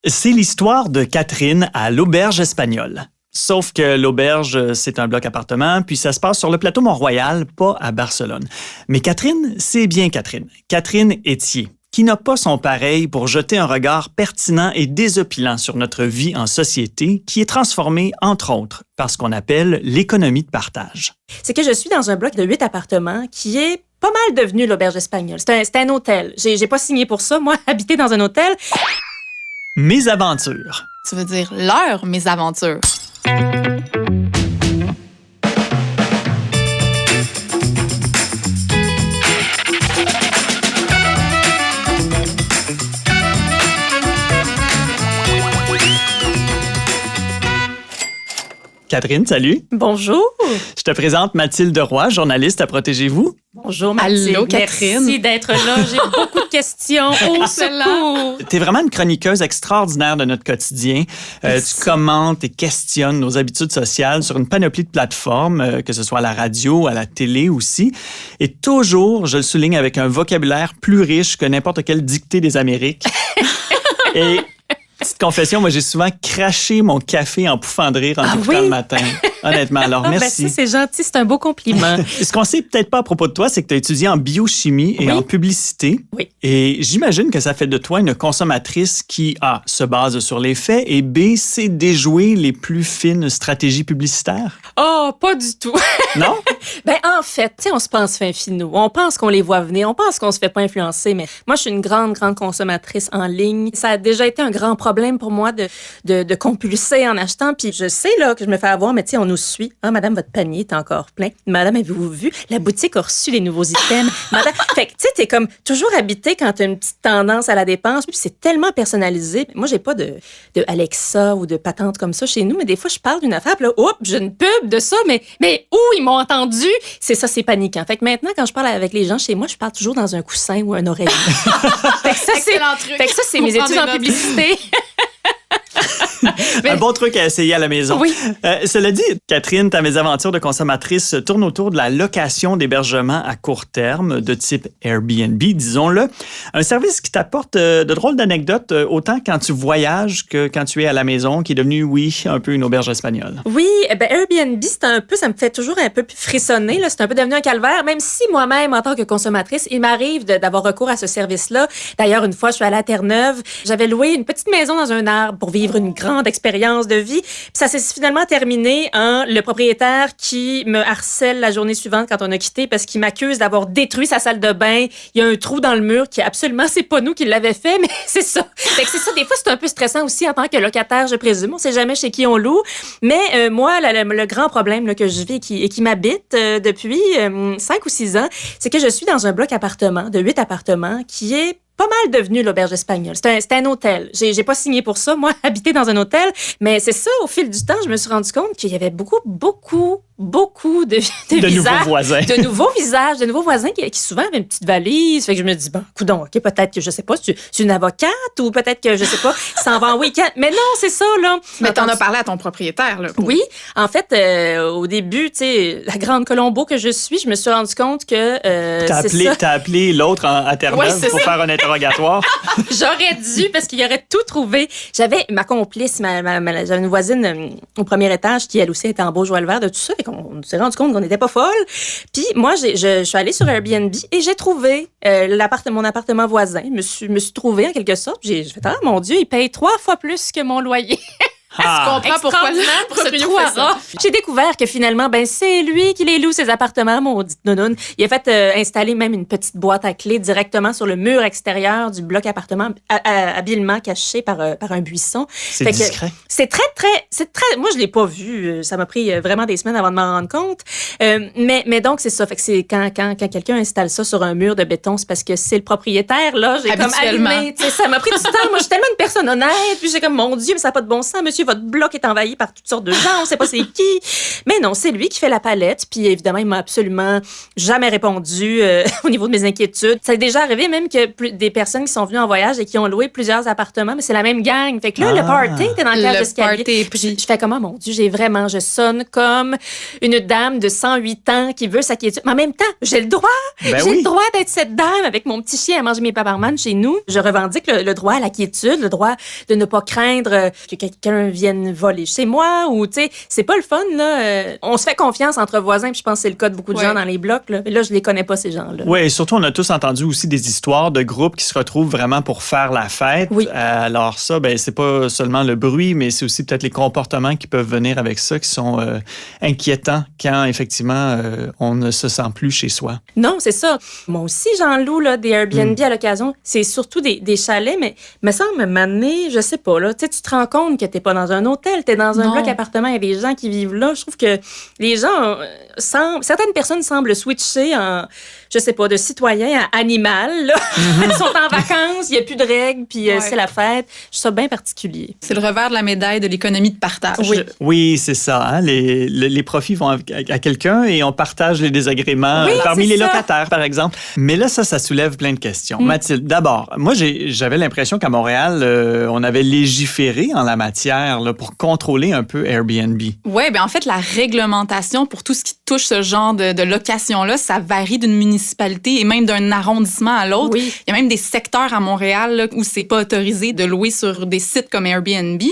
C'est l'histoire de Catherine à l'Auberge Espagnole. Sauf que l'Auberge, c'est un bloc appartement, puis ça se passe sur le plateau Mont-Royal, pas à Barcelone. Mais Catherine, c'est bien Catherine. Catherine Etier, qui n'a pas son pareil pour jeter un regard pertinent et désopilant sur notre vie en société, qui est transformée, entre autres, par ce qu'on appelle l'économie de partage. C'est que je suis dans un bloc de 8 appartements qui est pas mal devenu l'Auberge Espagnole. C'est un hôtel. J'ai pas signé pour ça, moi, habiter dans un hôtel. Mes aventures. Tu veux dire leur mésaventures. Catherine, salut. Bonjour. Je te présente Mathilde Roy, journaliste à Protégez-vous. Bonjour, Mathilde. Allô, Catherine. Merci d'être là. J'ai beaucoup de questions. Au secours. Tu es vraiment une chroniqueuse extraordinaire de notre quotidien. Tu commentes et questionnes nos habitudes sociales sur une panoplie de plateformes, que ce soit à la radio, à la télé aussi. Et toujours, je le souligne, avec un vocabulaire plus riche que n'importe quelle dictée des Amériques. Et petite confession, moi, j'ai souvent craché mon café en pouffant de rire en t'écoutant le matin. Honnêtement, alors merci. Ben, c'est gentil, c'est un beau compliment. Ce qu'on sait peut-être pas à propos de toi, c'est que tu as étudié en biochimie et en publicité. Oui. Et j'imagine que ça fait de toi une consommatrice qui, A, se base sur les faits et B, sait déjouer les plus fines stratégies publicitaires. Oh, pas du tout. Non? Ben, en fait, tu sais, on se pense fin finaux. On pense qu'on les voit venir. On pense qu'on se fait pas influencer. Mais moi, je suis une grande consommatrice en ligne. Ça a déjà été un grand problème pour moi de compulser en achetant. Puis je sais, là, que je me fais avoir, mais tu sais, on nous suit. Ah, madame, votre panier est encore plein. Madame, avez-vous vu? La boutique a reçu les nouveaux items. Madame, fait que, tu sais, t'es comme toujours habité quand t'as une petite tendance à la dépense. Puis c'est tellement personnalisé. Moi, j'ai pas de Alexa ou de patente comme ça chez nous, mais des fois, je parle d'une affaire, puis là, oups, j'ai une pub de ça, mais où ils m'ont entendu? C'est ça, c'est paniquant. Fait que maintenant, quand je parle avec les gens chez moi, je parle toujours dans un coussin ou un oreiller. Fait que ça, c'est mes études en publicité. Un bon truc à essayer à la maison. Oui. Cela dit, Catherine, ta mésaventure de consommatrice tourne autour de la location d'hébergement à court terme de type Airbnb, disons-le. Un service qui t'apporte de drôles d'anecdotes, autant quand tu voyages que quand tu es à la maison, qui est devenu, oui, un peu une auberge espagnole. Oui, ben Airbnb, ça me fait toujours un peu frissonner. Là. C'est un peu devenu un calvaire, même si moi-même, en tant que consommatrice, il m'arrive d'avoir recours à ce service-là. D'ailleurs, une fois, je suis allée à Terre-Neuve. J'avais loué une petite maison dans un arbre pour vivre une grande expérience de vie. Puis ça s'est finalement terminé en le propriétaire qui me harcèle la journée suivante quand on a quitté parce qu'il m'accuse d'avoir détruit sa salle de bain. Il y a un trou dans le mur qui absolument, c'est pas nous qui l'avait fait, mais c'est ça. Fait que c'est ça. Des fois, c'est un peu stressant aussi en tant que locataire, je présume. On sait jamais chez qui on loue. Mais moi, le grand problème là, que je vis et qui m'habite depuis 5 ou 6 ans, c'est que je suis dans un bloc appartement de 8 appartements qui est pas mal devenu l'Auberge Espagnole. C'est un hôtel. J'ai pas signé pour ça, moi, habiter dans un hôtel. Mais c'est ça, au fil du temps, je me suis rendu compte qu'il y avait beaucoup de visages. Nouveaux voisins. De nouveaux visages, de nouveaux voisins qui souvent avaient une petite valise. Fait que je me dis, bon, coudonc, OK, peut-être que, je sais pas, tu es une avocate ou peut-être que, je sais pas, s'en va en week-end. Mais non, c'est ça, là. Mais t'en as parlé à ton propriétaire, là. Oui. En fait, au début, tu sais, la grande Colombo que je suis, je me suis rendu compte que, T'as appelé l'autre à Terre-Neuve pour faire un interrogatoire. J'aurais dû, parce qu'il aurait tout trouvé. J'avais ma complice, j'avais une voisine au premier étage qui, elle aussi, était en beau joie le vert de tout ça. Fait qu'on s'est rendu compte qu'on n'était pas folle. Puis moi, je suis allée sur Airbnb et j'ai trouvé mon appartement voisin. Je me suis trouvée, en quelque sorte. J'ai fait, ah, mon Dieu, il paye 3 fois plus que mon loyer. Tu comprends pourquoi le proprio fait ça. J'ai découvert que finalement, ben c'est lui qui les loue, ses appartements, maudite nounoune. Il a fait installer même une petite boîte à clés directement sur le mur extérieur du bloc appartement, habilement caché par un buisson. C'est discret. C'est très... Moi, je l'ai pas vu. Ça m'a pris vraiment des semaines avant de m'en rendre compte. Mais donc, c'est ça. Fait que c'est quand quelqu'un installe ça sur un mur de béton, c'est parce que c'est le propriétaire, là. J'ai comme allumé. Ça m'a pris du temps. Moi, je suis tellement une personne honnête. Puis j'ai comme, mon Dieu, mais ça n'a pas de bon sens, monsieur. monsieur, votre bloc est envahi par toutes sortes de gens, on sait pas c'est qui. Mais non, c'est lui qui fait la palette. Puis évidemment, il m'a absolument jamais répondu au niveau de mes inquiétudes. Ça est déjà arrivé même que des personnes qui sont venues en voyage et qui ont loué plusieurs appartements, mais c'est la même gang. Fait que là, le party était dans le cage d'escalier. Puis je fais comment, mon Dieu, je sonne comme une dame de 108 ans qui veut sa quiétude. Mais en même temps, j'ai le droit. Le droit d'être cette dame avec mon petit chien à manger mes paparmanes chez nous. Je revendique le droit à la quiétude, le droit de ne pas craindre que quelqu'un vienne voler chez moi ou, tu sais, c'est pas le fun, là. On se fait confiance entre voisins, puis je pense que c'est le cas de beaucoup de gens dans les blocs, là. Mais là, je les connais pas, ces gens-là. Oui, et surtout, on a tous entendu aussi des histoires de groupes qui se retrouvent vraiment pour faire la fête. Oui. Alors ça, c'est pas seulement le bruit, mais c'est aussi peut-être les comportements qui peuvent venir avec ça, qui sont inquiétants quand, effectivement, on ne se sent plus chez soi. Non, c'est ça. Moi aussi, j'en loue là, des Airbnb à l'occasion. C'est surtout des chalets, mais me semble m'amener, je sais pas, là, tu te rends compte que t'es pas dans un hôtel, t'es dans un bloc appartement, il y a des gens qui vivent là. Je trouve que les gens certaines personnes semblent switcher en, je sais pas, de citoyen à animal, là. Ils sont en vacances, il y a plus de règles, puis c'est la fête. Je trouve ça bien particulier. C'est le revers de la médaille de l'économie de partage. Oui, c'est ça. Hein? Les profits vont à quelqu'un et on partage les désagréments parmi les locataires, par exemple. Mais là, ça soulève plein de questions. Mathilde, d'abord, moi, j'avais l'impression qu'à Montréal, on avait légiféré en la matière là, pour contrôler un peu Airbnb. Oui, bien en fait, la réglementation pour tout ce qui touche ce genre de location-là, ça varie d'une municipalité et même d'un arrondissement à l'autre. Oui. Il y a même des secteurs à Montréal là, où c'est pas autorisé de louer sur des sites comme Airbnb.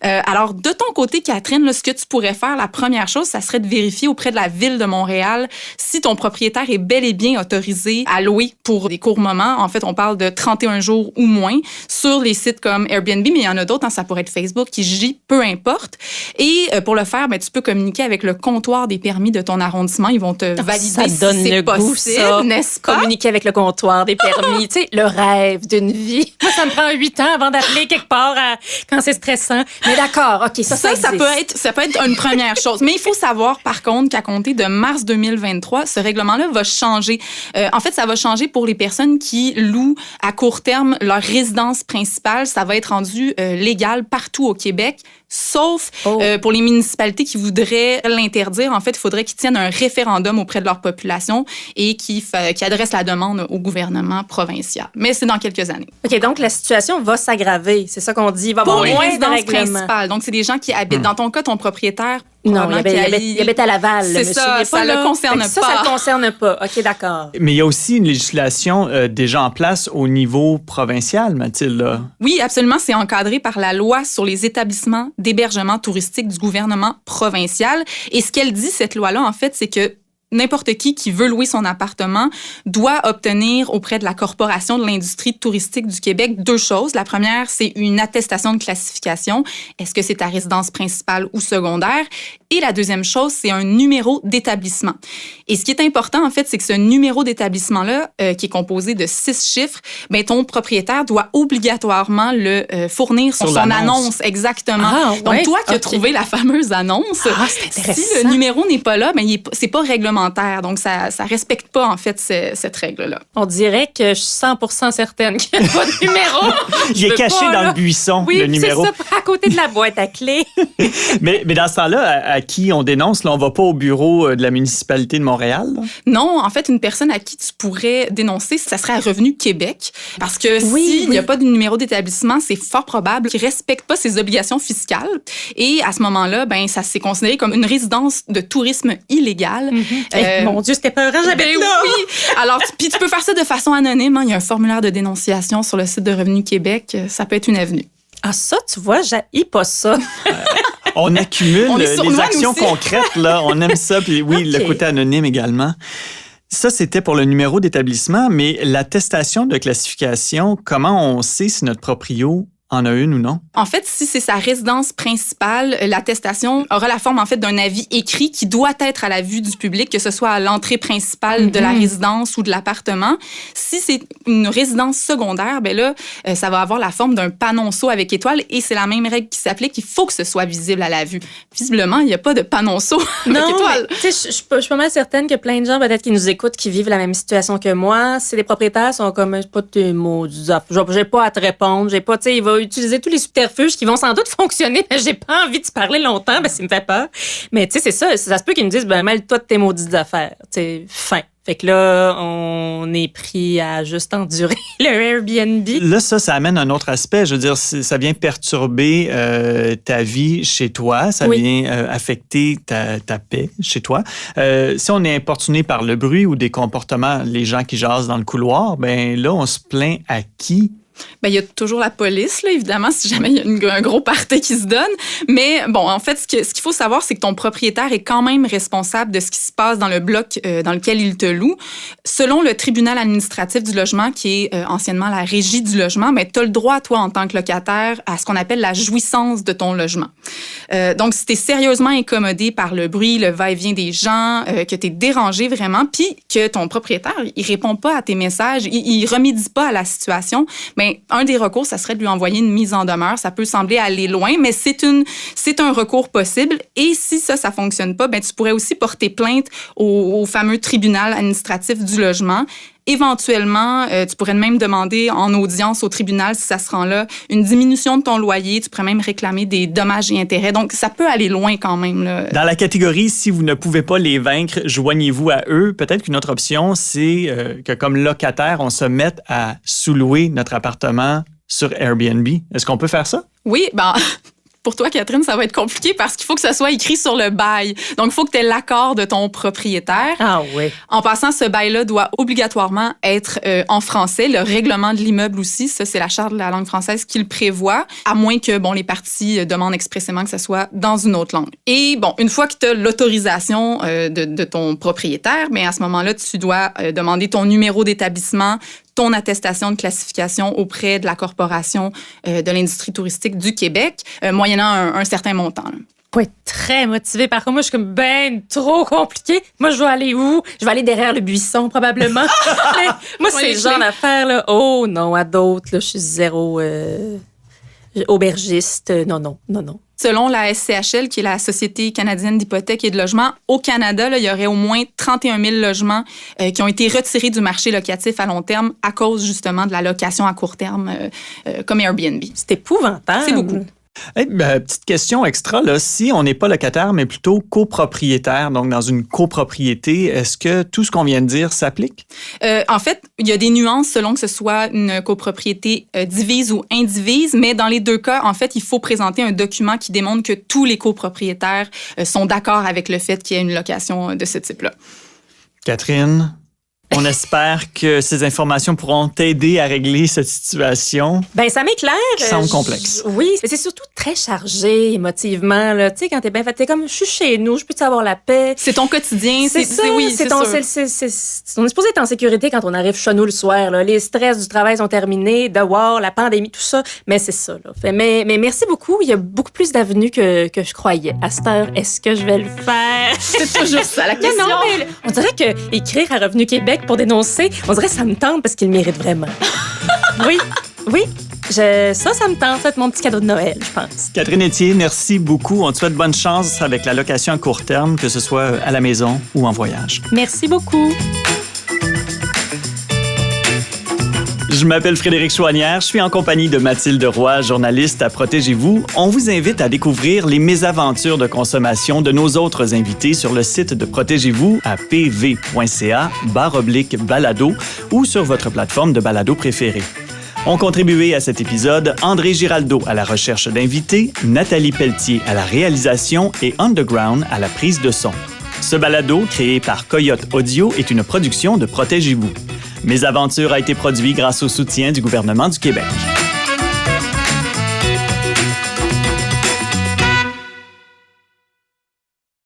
Alors, de ton côté, Catherine, là, ce que tu pourrais faire, la première chose, ça serait de vérifier auprès de la Ville de Montréal si ton propriétaire est bel et bien autorisé à louer pour des courts moments. En fait, on parle de 31 jours ou moins sur les sites comme Airbnb, mais il y en a d'autres, hein, ça pourrait être Facebook, Kijiji, peu importe. Et pour le faire, tu peux communiquer avec le comptoir des permis de ton arrondissement. Ils vont te valider si c'est possible, n'est-ce pas? Communiquer avec le comptoir des permis. Tu sais, le rêve d'une vie. Moi, ça me prend 8 ans avant d'appeler quelque part quand c'est stressant. Mais d'accord, OK, ça peut être une première chose. Mais il faut savoir, par contre, qu'à compter de mars 2023, ce règlement-là va changer. En fait, ça va changer pour les personnes qui louent à court terme leur résidence principale. Ça va être rendu légal partout au Québec, sauf pour les municipalités qui voudraient l'interdire. En fait, il faudrait qu'ils tiennent un référendum auprès de leur population et qui adressent la demande au gouvernement provincial. Mais c'est dans quelques années. OK, donc la situation va s'aggraver. C'est ça qu'on dit. Il va y avoir moins de résidences règlements. principales. Donc, c'est des gens qui habitent. Dans ton cas, ton propriétaire... Non, il habite à Laval. C'est ça, ça ne le concerne pas. Ça le concerne pas. OK, d'accord. Mais il y a aussi une législation déjà en place au niveau provincial, Mathilde. Oui, absolument. C'est encadré par la loi sur les établissements d'hébergement touristique du gouvernement provincial. Et ce qu'elle dit, cette loi-là, en fait, c'est que n'importe qui veut louer son appartement doit obtenir auprès de la Corporation de l'industrie touristique du Québec 2 choses. La première, c'est une attestation de classification. Est-ce que c'est ta résidence principale ou secondaire? Et la deuxième chose, c'est un numéro d'établissement. Et ce qui est important, en fait, c'est que ce numéro d'établissement-là, qui est composé de 6 chiffres, ton propriétaire doit obligatoirement le fournir sur son annonce. Exactement. Ah, Donc, toi qui as trouvé la fameuse annonce, c'est intéressant. Si le numéro n'est pas là, c'est pas réglementaire. Donc, ça respecte pas, en fait, cette règle-là. On dirait que je suis 100% certaine qu'il n'y a pas de numéro. Il est caché dans le buisson, le numéro. Oui, c'est ça, à côté de la boîte à clés. mais dans ce temps-là, à qui on dénonce? Là, on va pas au bureau de la municipalité de Montréal? Là? Non, en fait, une personne à qui tu pourrais dénoncer, ça serait à Revenu Québec. Parce que s'il n'y a pas de numéro d'établissement, c'est fort probable qu'il ne respecte pas ses obligations fiscales. Et à ce moment-là, ça c'est considéré comme une résidence de tourisme illégale. Mon Dieu, c'était peurant, j'habite là! Oui! Alors, puis tu peux faire ça de façon anonyme. Hein. Il y a un formulaire de dénonciation sur le site de Revenu Québec. Ça peut être une avenue. Ah, ça, tu vois, j'haïs pas ça. On accumule les actions concrètes, là. On aime ça. Puis oui, le côté anonyme également. Ça, c'était pour le numéro d'établissement, mais l'attestation de classification, comment on sait si notre proprio en a une ou non? En fait, si c'est sa résidence principale, l'attestation aura la forme, en fait, d'un avis écrit qui doit être à la vue du public, que ce soit à l'entrée principale de la résidence ou de l'appartement. Si c'est une résidence secondaire, là, ça va avoir la forme d'un panonceau avec étoile et c'est la même règle qui s'applique. Il faut que ce soit visible à la vue. Visiblement, il n'y a pas de panonceau avec étoile. Tu sais, je suis pas mal certaine que plein de gens, peut-être, qui nous écoutent, qui vivent la même situation que moi, si les propriétaires sont comme, pas de mots, j'ai pas à te répondre, j'ai pas, tu sais, utiliser tous les subterfuges qui vont sans doute fonctionner, mais j'ai pas envie de se parler longtemps, ça me fait peur. Mais tu sais, c'est ça. Ça se peut qu'ils me disent, mêle-toi de tes maudites affaires. Tu sais, fin. Fait que là, on est pris à juste endurer le Airbnb. Là, ça amène un autre aspect. Je veux dire, ça vient perturber ta vie chez toi. Ça vient affecter ta paix chez toi. Si on est importuné par le bruit ou des comportements, les gens qui jasent dans le couloir, ben là, on se plaint à qui? Il y a toujours la police, là, évidemment, si jamais il y a un gros party qui se donne. Mais bon, en fait, ce qu'il faut savoir, c'est que ton propriétaire est quand même responsable de ce qui se passe dans le bloc dans lequel il te loue. Selon le tribunal administratif du logement, qui est anciennement la régie du logement, tu as le droit, toi, en tant que locataire, à ce qu'on appelle la jouissance de ton logement. Donc, si tu es sérieusement incommodé par le bruit, le va-et-vient des gens, que tu es dérangé vraiment, puis que ton propriétaire, il répond pas à tes messages, il remédie pas à la situation, un des recours, ça serait de lui envoyer une mise en demeure. Ça peut sembler aller loin, mais c'est un recours possible. Et si ça fonctionne pas, tu pourrais aussi porter plainte au fameux tribunal administratif du logement. Éventuellement, tu pourrais même demander en audience au tribunal, si ça se rend là, une diminution de ton loyer. Tu pourrais même réclamer des dommages et intérêts. Donc, ça peut aller loin quand même, là. Dans la catégorie, si vous ne pouvez pas les vaincre, joignez-vous à eux. Peut-être qu'une autre option, c'est que comme locataire, on se mette à sous-louer notre appartement sur Airbnb. Est-ce qu'on peut faire ça? Oui, pour toi, Catherine, ça va être compliqué parce qu'il faut que ça soit écrit sur le bail. Donc, il faut que tu aies l'accord de ton propriétaire. Ah oui. En passant, ce bail-là doit obligatoirement être en français. Le règlement de l'immeuble aussi, ça, c'est la Charte de la langue française qui le prévoit, à moins que, les parties demandent expressément que ça soit dans une autre langue. Et, une fois que tu as l'autorisation de ton propriétaire, à ce moment-là, tu dois demander ton numéro d'établissement, ton attestation de classification auprès de la Corporation de l'industrie touristique du Québec, moyennant un certain montant. Là. Faut être très motivé. Par contre, moi, je suis comme trop compliqué. Moi, je vais aller où? Je vais aller derrière le buisson, probablement. Moi, c'est le genre d'affaire, là. Oh non, à d'autres, là, je suis zéro aubergiste. Non. Selon la SCHL, qui est la Société canadienne d'hypothèques et de logement, au Canada, là, il y aurait au moins 31 000 logements qui ont été retirés du marché locatif à long terme à cause justement de la location à court terme comme Airbnb. C'est épouvantable. C'est beaucoup. Petite question extra, là. Si on n'est pas locataire, mais plutôt copropriétaire, donc dans une copropriété, est-ce que tout ce qu'on vient de dire s'applique? En fait, il y a des nuances selon que ce soit une copropriété divise ou indivise, mais dans les deux cas, en fait, il faut présenter un document qui démontre que tous les copropriétaires sont d'accord avec le fait qu'il y ait une location de ce type-là. Catherine, on espère que ces informations pourront t'aider à régler cette situation. Ça m'éclaire. Qui semble complexe. Oui, mais c'est surtout très chargé émotivement, là. Tu sais, quand t'es bien fait, t'es comme, je suis chez nous, je peux avoir la paix. C'est ton quotidien. C'est ça, on est supposé être en sécurité quand on arrive chez nous le soir, là. Les stress du travail sont terminés, dehors, la pandémie, tout ça. Mais c'est ça, là. Mais merci beaucoup. Il y a beaucoup plus d'avenues que je croyais. À cette heure, est-ce que je vais le faire? C'est toujours ça, la question. Non, mais on dirait que écrire à Revenu Québec pour dénoncer, on dirait que ça me tente parce qu'il mérite vraiment. Oui. Ça me tente. C'est mon petit cadeau de Noël, je pense. Catherine Etier, merci beaucoup. On te souhaite bonne chance avec la location à court terme, que ce soit à la maison ou en voyage. Merci beaucoup. Je m'appelle Frédéric Chouanière, je suis en compagnie de Mathilde Roy, journaliste à Protégez-vous. On vous invite à découvrir les mésaventures de consommation de nos autres invités sur le site de Protégez-vous à pv.ca/balado ou sur votre plateforme de balado préférée. Ont contribué à cet épisode André Giraldo à la recherche d'invités, Nathalie Pelletier à la réalisation et Underground à la prise de son. Ce balado, créé par Coyote Audio, est une production de Protégez-vous. Mes aventures a été produit grâce au soutien du gouvernement du Québec.